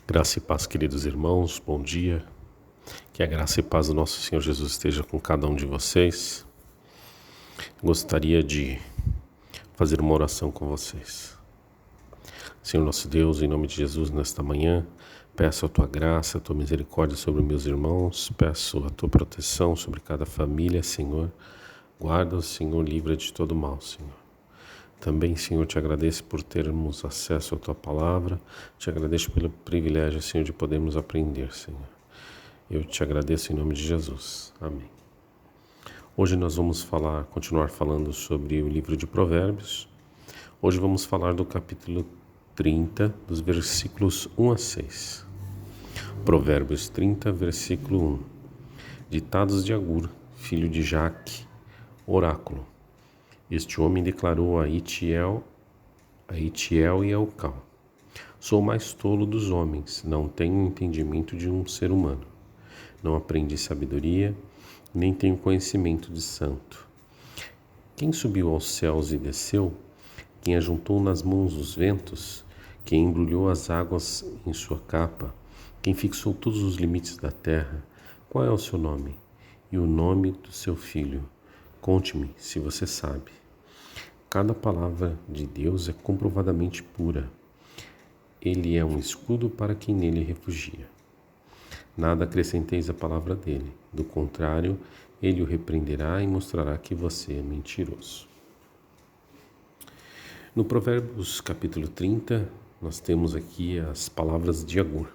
Graça e paz, queridos irmãos, bom dia. Que a graça e paz do nosso Senhor Jesus esteja com cada um de vocês. Gostaria de fazer uma oração com vocês. Senhor nosso Deus, em nome de Jesus, nesta manhã, peço a Tua graça, a Tua misericórdia sobre meus irmãos, peço a Tua proteção sobre cada família, Senhor. Guarda-os, Senhor, livra de todo mal, Senhor. Também, Senhor, te agradeço por termos acesso à Tua Palavra, te agradeço pelo privilégio, Senhor, de podermos aprender, Senhor. Eu te agradeço em nome de Jesus. Amém. Hoje nós vamos continuar falando sobre o livro de Provérbios. Hoje vamos falar do capítulo 30, dos versículos 1 a 6. Provérbios 30, versículo 1. Ditados de Agur, filho de Jaque, oráculo. Este homem declarou a Itiel e Elcal: Sou o mais tolo dos homens, não tenho entendimento de um ser humano. Não aprendi sabedoria, nem tenho conhecimento de santo. Quem subiu aos céus e desceu? Quem ajuntou nas mãos os ventos? Quem embrulhou as águas em sua capa? Quem fixou todos os limites da terra? Qual é o seu nome? E o nome do seu filho? Conte-me, se você sabe. Cada palavra de Deus é comprovadamente pura. Ele é um escudo para quem nele refugia. Nada acrescenteis à palavra dele. Do contrário, ele o repreenderá e mostrará que você é mentiroso. No Provérbios capítulo 30, nós temos aqui as palavras de Agur.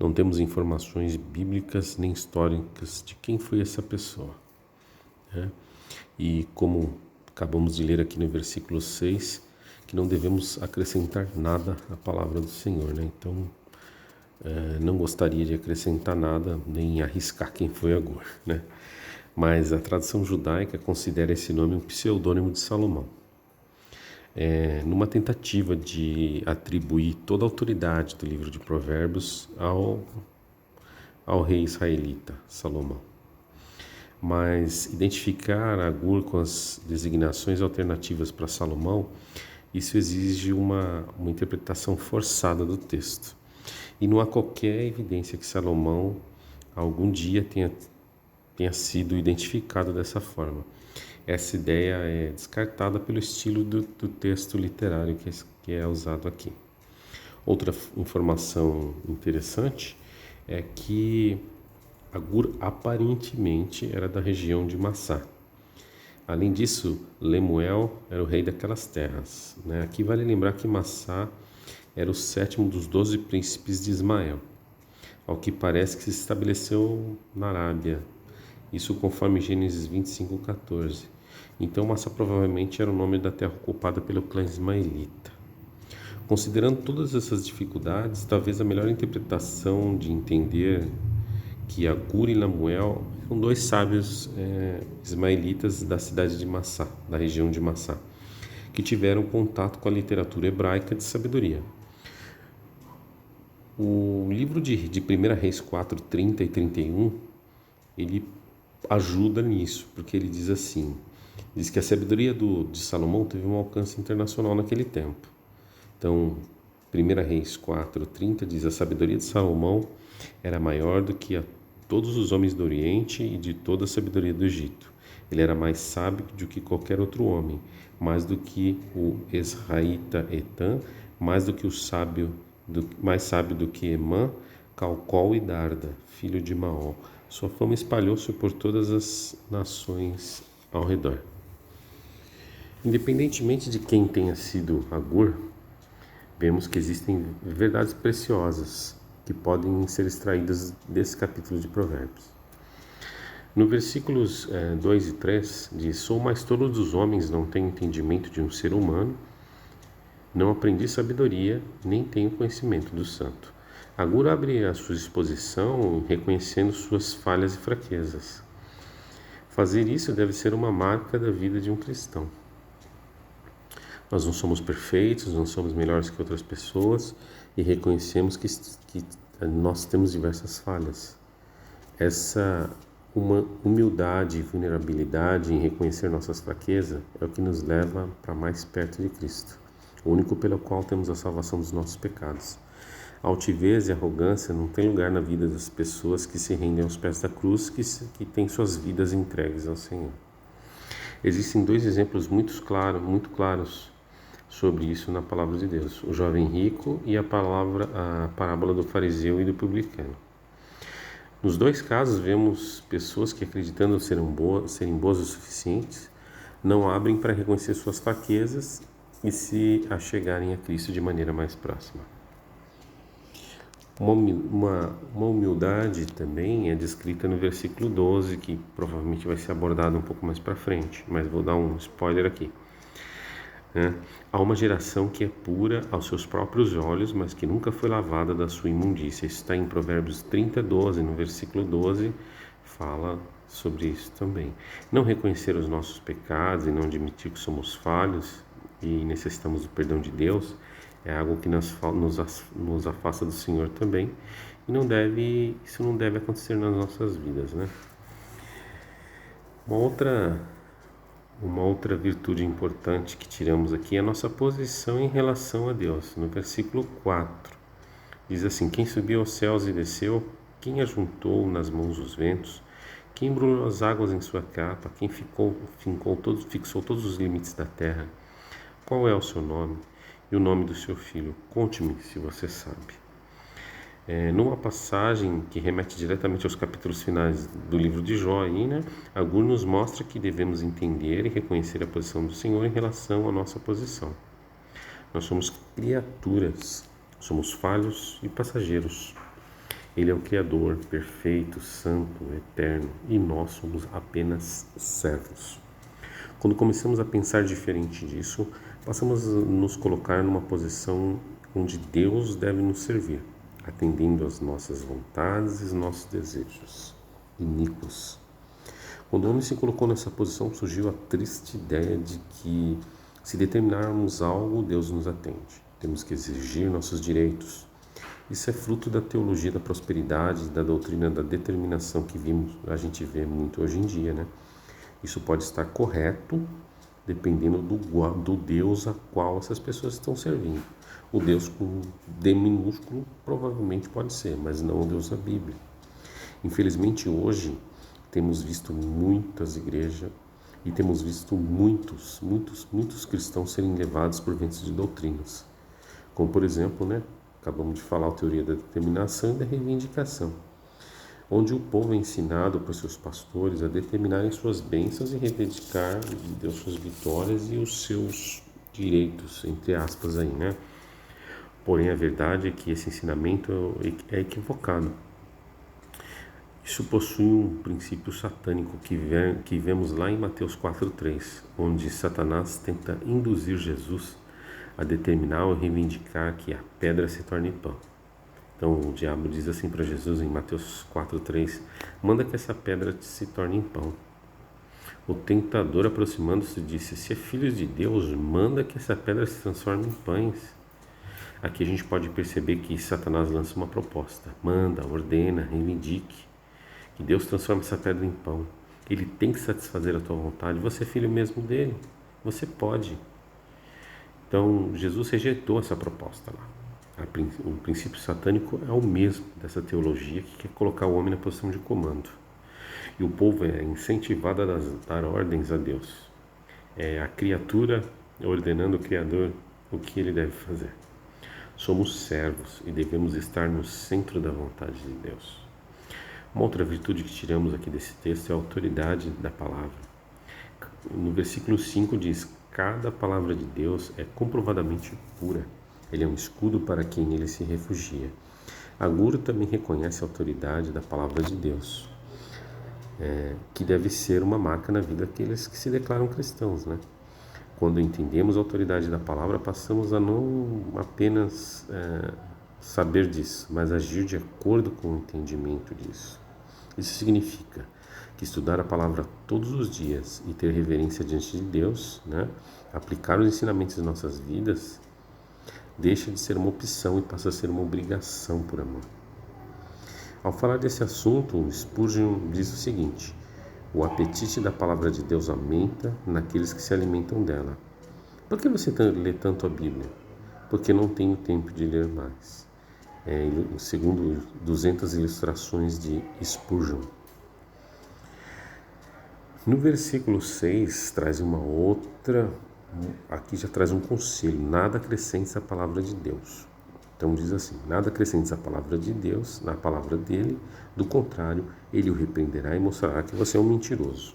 Não temos informações bíblicas nem históricas de quem foi essa pessoa, né? E como acabamos de ler aqui no versículo 6, que não devemos acrescentar nada à palavra do Senhor, né? Então, não gostaria de acrescentar nada, nem arriscar quem foi Agur, né? Mas a tradição judaica considera esse nome um pseudônimo de Salomão. Numa tentativa de atribuir toda a autoridade do livro de Provérbios ao rei israelita, Salomão. Mas identificar Agur com as designações alternativas para Salomão, isso exige uma interpretação forçada do texto. E não há qualquer evidência que Salomão algum dia tenha sido identificado dessa forma. Essa ideia é descartada pelo estilo do texto literário que é usado aqui. Outra informação interessante é que Agur aparentemente era da região de Massá. Além disso, Lemuel era o rei daquelas terras, né? Aqui vale lembrar que Massá era o 7º dos 12 príncipes de Ismael, ao que parece que se estabeleceu na Arábia, isso conforme Gênesis 25:14. Então Massá provavelmente era o nome da terra ocupada pelo clã ismaelita. Considerando todas essas dificuldades, talvez a melhor interpretação de entender que Agur e Lemuel eram dois sábios ismaelitas da cidade de Massá, da região de Massá, que tiveram contato com a literatura hebraica de sabedoria. O livro de 1 Reis 4, 30 e 31, ele ajuda nisso, porque ele diz assim, diz que a sabedoria de Salomão teve um alcance internacional naquele tempo. Então, 1 Reis 4, 30 diz, a sabedoria de Salomão era maior do que a todos os homens do Oriente e de toda a sabedoria do Egito. Ele era mais sábio do que qualquer outro homem, mais do que o Esraíta Etan, mais sábio do que Emã, Calcol e Darda, filho de Maol. Sua fama espalhou-se por todas as nações ao redor. Independentemente de quem tenha sido Agur, vemos que existem verdades preciosas que podem ser extraídas desse capítulo de Provérbios. No versículos 2 e 3 diz, Sou o mais tolo dos homens, não tenho entendimento de um ser humano, não aprendi sabedoria, nem tenho conhecimento do santo. Agur abre a sua exposição reconhecendo suas falhas e fraquezas. Fazer isso deve ser uma marca da vida de um cristão. Nós não somos perfeitos, não somos melhores que outras pessoas e reconhecemos que nós temos diversas falhas. Essa uma humildade e vulnerabilidade em reconhecer nossas fraquezas é o que nos leva para mais perto de Cristo, o único pelo qual temos a salvação dos nossos pecados. A altivez e a arrogância não têm lugar na vida das pessoas que se rendem aos pés da cruz, que têm suas vidas entregues ao Senhor. Existem dois exemplos muito claros sobre isso na palavra de Deus: o jovem rico e a parábola do fariseu e do publicano. Nos dois casos, vemos pessoas que, acreditando serem boas o suficientes, não abrem para reconhecer suas fraquezas e se achegarem a Cristo de maneira mais próxima. Uma humildade também é descrita no versículo 12, que provavelmente vai ser abordado um pouco mais para frente, mas vou dar um spoiler aqui. Há uma geração que é pura aos seus próprios olhos, mas que nunca foi lavada da sua imundícia. Isso está em Provérbios 30, 12, no versículo 12, fala sobre isso também. Não reconhecer os nossos pecados e não admitir que somos falhos e necessitamos do perdão de Deus é algo que nos afasta do Senhor também, e isso não deve acontecer nas nossas vidas, né? Uma outra virtude importante que tiramos aqui é a nossa posição em relação a Deus. No versículo 4, diz assim: quem subiu aos céus e desceu, quem ajuntou nas mãos os ventos, quem embrulhou as águas em sua capa, quem fixou todos os limites da terra, qual é o seu nome e o nome do seu filho? Conte-me se você sabe. Numa passagem que remete diretamente aos capítulos finais do livro de Jó, Agur nos mostra que devemos entender e reconhecer a posição do Senhor em relação à nossa posição. Nós somos criaturas, somos falhos e passageiros. Ele é o Criador, perfeito, santo, eterno, e nós somos apenas servos. Quando começamos a pensar diferente disso, passamos a nos colocar numa posição onde Deus deve nos servir, atendendo às nossas vontades e nossos desejos iníquos. Quando o homem se colocou nessa posição, surgiu a triste ideia de que, se determinarmos algo, Deus nos atende. Temos que exigir nossos direitos. Isso é fruto da teologia da prosperidade, da doutrina da determinação que a gente vê muito hoje em dia, né? Isso pode estar correto, dependendo do Deus a qual essas pessoas estão servindo. O Deus com D minúsculo provavelmente pode ser, mas não o Deus da Bíblia. Infelizmente, hoje temos visto muitas igrejas e temos visto muitos cristãos serem levados por ventos de doutrinas. Como, por exemplo, acabamos de falar a teoria da determinação e da reivindicação, onde o povo é ensinado por seus pastores a determinarem suas bênçãos e reivindicar de Deus suas vitórias e os seus direitos, entre aspas, Porém, a verdade é que esse ensinamento é equivocado. Isso possui um princípio satânico que vemos lá em Mateus 4,3, onde Satanás tenta induzir Jesus a determinar ou reivindicar que a pedra se torne pão. Então o diabo diz assim para Jesus em Mateus 4,3: manda que essa pedra se torne em pão. O tentador, aproximando-se, disse: se é filho de Deus, manda que essa pedra se transforme em pães. Aqui a gente pode perceber que Satanás lança uma proposta: manda, ordena, reivindique, que Deus transforme essa pedra em pão. Ele tem que satisfazer a tua vontade. Você é filho mesmo dele, você pode. Então Jesus rejeitou essa proposta lá. O princípio satânico é o mesmo dessa teologia que quer colocar o homem na posição de comando. E o povo é incentivado a dar ordens a Deus. É a criatura ordenando o Criador o que ele deve fazer. Somos servos e devemos estar no centro da vontade de Deus. Uma outra virtude que tiramos aqui desse texto é a autoridade da palavra. No versículo 5 diz: cada palavra de Deus é comprovadamente pura. Ele é um escudo para quem ele se refugia. Agur também reconhece a autoridade da palavra de Deus, que deve ser uma marca na vida daqueles que se declaram cristãos, Quando entendemos a autoridade da palavra, passamos a não apenas saber disso, mas agir de acordo com o entendimento disso. Isso significa que estudar a palavra todos os dias e ter reverência diante de Deus, aplicar os ensinamentos em nossas vidas, deixa de ser uma opção e passa a ser uma obrigação por amor. Ao falar desse assunto, Spurgeon diz o seguinte: o apetite da palavra de Deus aumenta naqueles que se alimentam dela. Por que você lê tanto a Bíblia? Porque não tenho tempo de ler mais. segundo 200 ilustrações de Spurgeon. No versículo 6 traz uma outra, aqui já traz um conselho: nada acrescente à palavra de Deus. Então diz assim: nada acrescente à palavra de Deus, na palavra dele, do contrário, ele o repreenderá e mostrará que você é um mentiroso.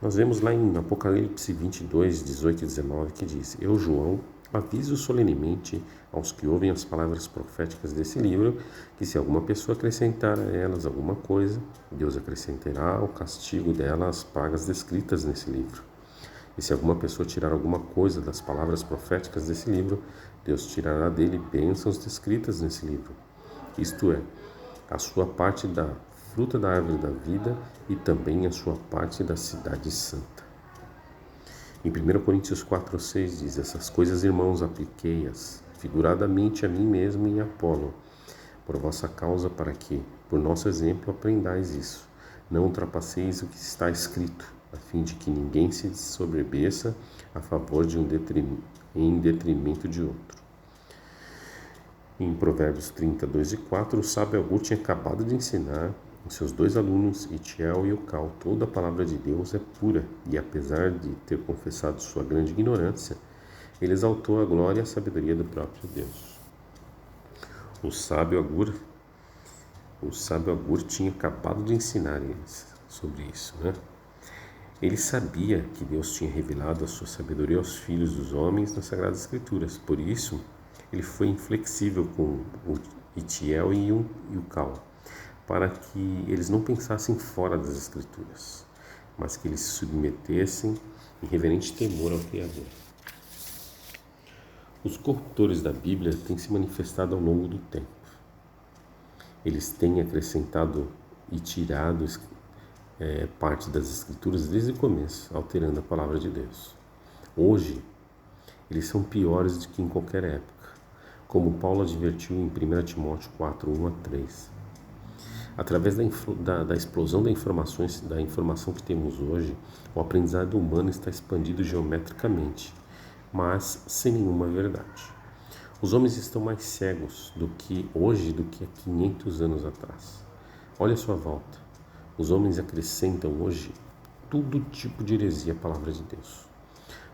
Nós vemos lá em Apocalipse 22, 18 e 19 que diz: eu, João, aviso solenemente aos que ouvem as palavras proféticas desse livro, que se alguma pessoa acrescentar a elas alguma coisa, Deus acrescentará ao castigo dela as pagas descritas nesse livro. E se alguma pessoa tirar alguma coisa das palavras proféticas desse livro, Deus tirará dele bênçãos descritas nesse livro. Isto é, a sua parte da fruta da árvore da vida e também a sua parte da cidade santa. Em 1 Coríntios 4,6 diz: essas coisas, irmãos, apliquei-as figuradamente a mim mesmo e a Apolo, por vossa causa, para que, por nosso exemplo, aprendais isso. Não ultrapasseis o que está escrito, a fim de que ninguém se soberbeça a favor de em detrimento de outro. Em Provérbios 30, 2 e 4, o sábio Agur tinha acabado de ensinar os seus 2 alunos, Itiel e Ucal: toda a palavra de Deus é pura, e apesar de ter confessado sua grande ignorância, ele exaltou a glória e a sabedoria do próprio Deus. O sábio Agur tinha acabado de ensinar eles sobre isso, né? Ele sabia que Deus tinha revelado a sua sabedoria aos filhos dos homens nas Sagradas Escrituras. Por isso, ele foi inflexível com o Itiel e Ucal, para que eles não pensassem fora das Escrituras, mas que eles se submetessem em reverente temor ao Criador. Os corruptores da Bíblia têm se manifestado ao longo do tempo. Eles têm acrescentado e tirado parte das Escrituras desde o começo, alterando a palavra de Deus. Hoje, eles são piores do que em qualquer época, como Paulo advertiu em 1 Timóteo 4, 1 a 3. Através da explosão da informação que temos hoje, o aprendizado humano está expandido geometricamente, mas sem nenhuma verdade. Os homens estão mais cegos hoje do que há 500 anos atrás. Olha a sua volta. Os homens acrescentam hoje todo tipo de heresia à palavra de Deus.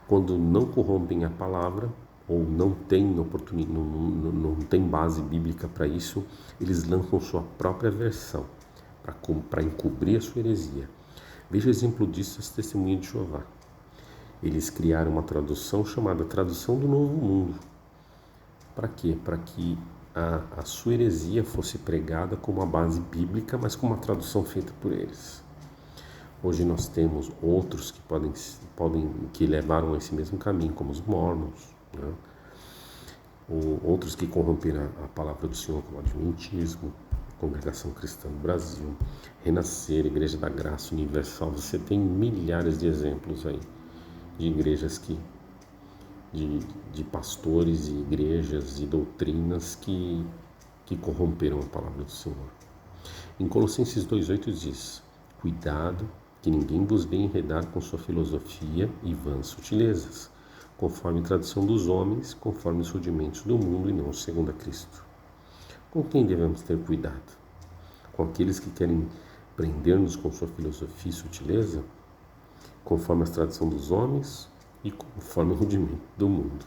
Quando não corrompem a palavra, ou não tem base bíblica para isso, eles lançam sua própria versão para encobrir a sua heresia. Veja o exemplo disso as Testemunhas de Jeová. Eles criaram uma tradução chamada Tradução do Novo Mundo. Para quê? Para que a sua heresia fosse pregada com uma base bíblica, mas com uma tradução feita por eles. Hoje nós temos outros que levaram esse mesmo caminho, como os Mormons, né? Ou outros que corromperam a palavra do Senhor, como o Adventismo, Congregação Cristã do Brasil, Renascer, Igreja da Graça Universal. Você tem milhares de exemplos aí de igrejas de pastores e igrejas e doutrinas que corromperam a palavra do Senhor. Em Colossenses 2,8 diz: cuidado que ninguém vos venha enredar com sua filosofia e vãs sutilezas, conforme a tradição dos homens, conforme os rudimentos do mundo e não segundo a Cristo. Com quem devemos ter cuidado? Com aqueles que querem prender-nos com sua filosofia e sutileza, conforme a tradição dos homens e conforme o rudimento do mundo.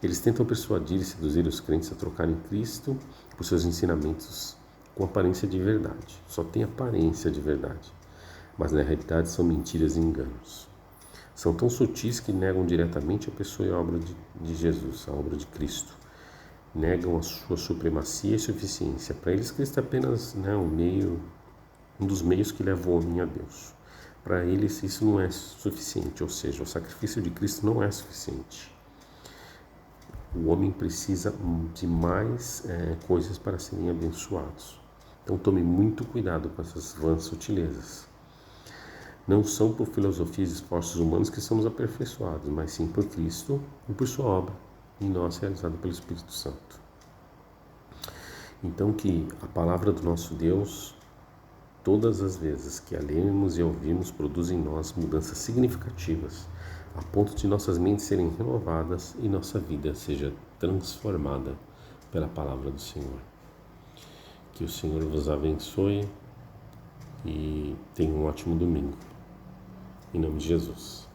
Eles tentam persuadir e seduzir os crentes a trocarem Cristo por seus ensinamentos com aparência de verdade. Só tem aparência de verdade, mas na realidade são mentiras e enganos. São tão sutis que negam diretamente a pessoa e a obra de Jesus, a obra de Cristo. Negam a sua supremacia e suficiência. Para eles, Cristo é apenas um dos meios que leva o homem a Deus. Para eles isso não é suficiente, ou seja, o sacrifício de Cristo não é suficiente. O homem precisa de mais coisas para serem abençoados. Então tome muito cuidado com essas vãs sutilezas. Não são por filosofias e esforços humanos que somos aperfeiçoados, mas sim por Cristo e por sua obra, em nós realizada pelo Espírito Santo. Então que a palavra do nosso Deus, todas as vezes que a lemos e a ouvimos, produz em nós mudanças significativas, a ponto de nossas mentes serem renovadas e nossa vida seja transformada pela palavra do Senhor. Que o Senhor vos abençoe e tenha um ótimo domingo. Em nome de Jesus.